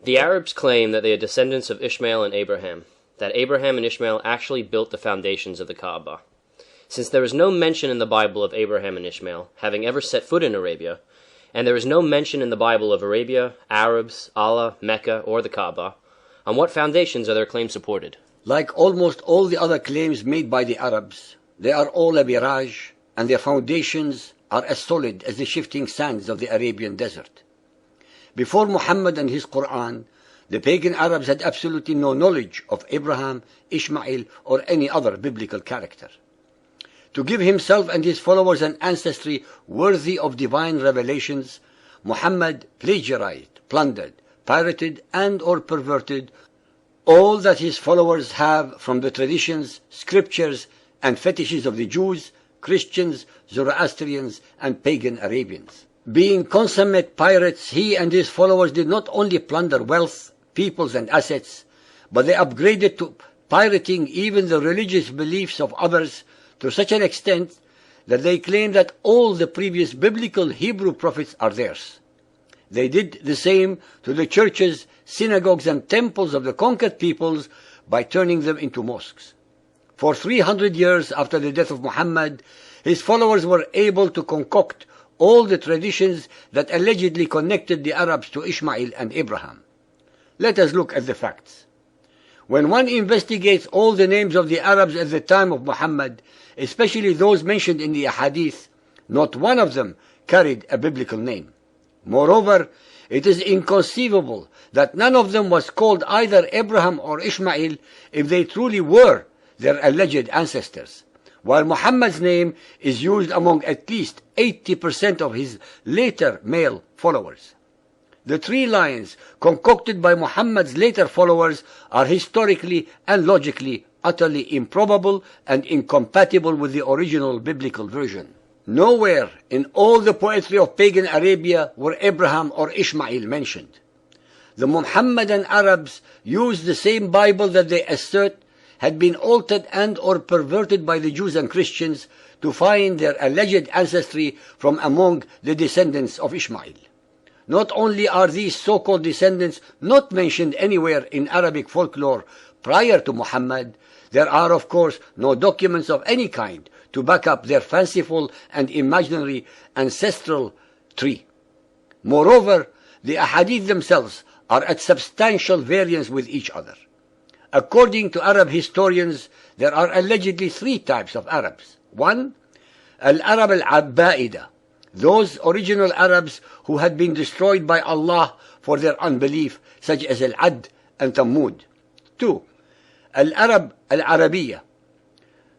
The Arabs claim that they are descendants of Ishmael and Abraham, that Abraham and Ishmael actually built the foundations of the Kaaba. Since there is no mention in the Bible of Abraham and Ishmael having ever set foot in Arabia, and there is no mention in the Bible of Arabia, Arabs, Allah, Mecca, or the Kaaba, on what foundations are their claims supported? Like almost all the other claims made by the Arabs, they are all a mirage, and their foundations are as solid as the shifting sands of the Arabian desert. Before Muhammad and his Quran, the pagan Arabs had absolutely no knowledge of Abraham, Ishmael, or any other biblical character. To give himself and his followers an ancestry worthy of divine revelations, Muhammad plagiarized, plundered, pirated, and or perverted all that his followers have from the traditions, scriptures, and fetishes of the Jews, Christians, Zoroastrians, and pagan Arabians. Being consummate pirates, he and his followers did not only plunder wealth, peoples, and assets, but they upgraded to pirating even the religious beliefs of others to such an extent that they claim that all the previous biblical Hebrew prophets are theirs. They did the same to the churches, synagogues, and temples of the conquered peoples by turning them into mosques. For 300 years after the death of Muhammad, his followers were able to concoct all the traditions that allegedly connected the Arabs to Ishmael and Abraham. Let us look at the facts. When one investigates all the names of the Arabs at the time of Muhammad, especially those mentioned in the Hadith, not one of them carried a biblical name. Moreover, it is inconceivable that none of them was called either Abraham or Ishmael if they truly were their alleged ancestors, while Muhammad's name is used among at least 80% of his later male followers. The three lines concocted by Muhammad's later followers are historically and logically utterly improbable and incompatible with the original biblical version. Nowhere in all the poetry of pagan Arabia were Abraham or Ishmael mentioned. The Muhammadan Arabs used the same Bible that they assert had been altered and or perverted by the Jews and Christians to find their alleged ancestry from among the descendants of Ishmael. Not only are these so-called descendants not mentioned anywhere in Arabic folklore prior to Muhammad, there are of course no documents of any kind to back up their fanciful and imaginary ancestral tree. Moreover, the ahadith themselves are at substantial variance with each other. According to Arab historians, there are allegedly three types of Arabs. One, Al-Arab al-Abba'ida, those original Arabs who had been destroyed by Allah for their unbelief, such as Al-Ad and Thammud. Two, Al-Arab al-Arabiya,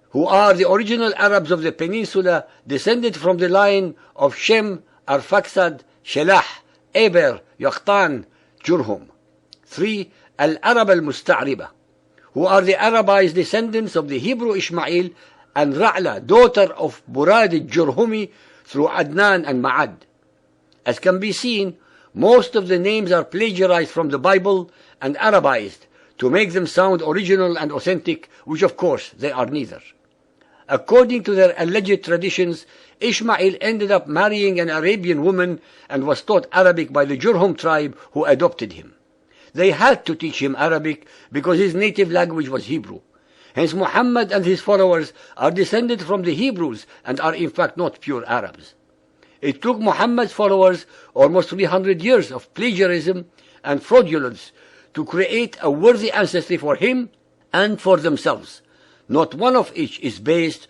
who are the original Arabs of the peninsula descended from the line of Shem, Arphaxad, Shelah, Eber, Yaqtan, Jurhum. Three, Al-Arab al-Musta'riba, who are the Arabized descendants of the Hebrew Ishmael and Ra'la, daughter of Burad al-Jurhumi, through Adnan and Ma'ad. As can be seen, most of the names are plagiarized from the Bible and Arabized to make them sound original and authentic, which of course they are neither. According to their alleged traditions, Ishmael ended up marrying an Arabian woman and was taught Arabic by the Jurhum tribe who adopted him. They had to teach him Arabic because his native language was Hebrew. Hence Muhammad and his followers are descended from the Hebrews and are in fact not pure Arabs. It took Muhammad's followers almost 300 years of plagiarism and fraudulence to create a worthy ancestry for him and for themselves. Not one of each is based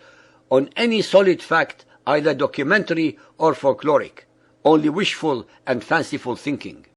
on any solid fact, either documentary or folkloric, only wishful and fanciful thinking.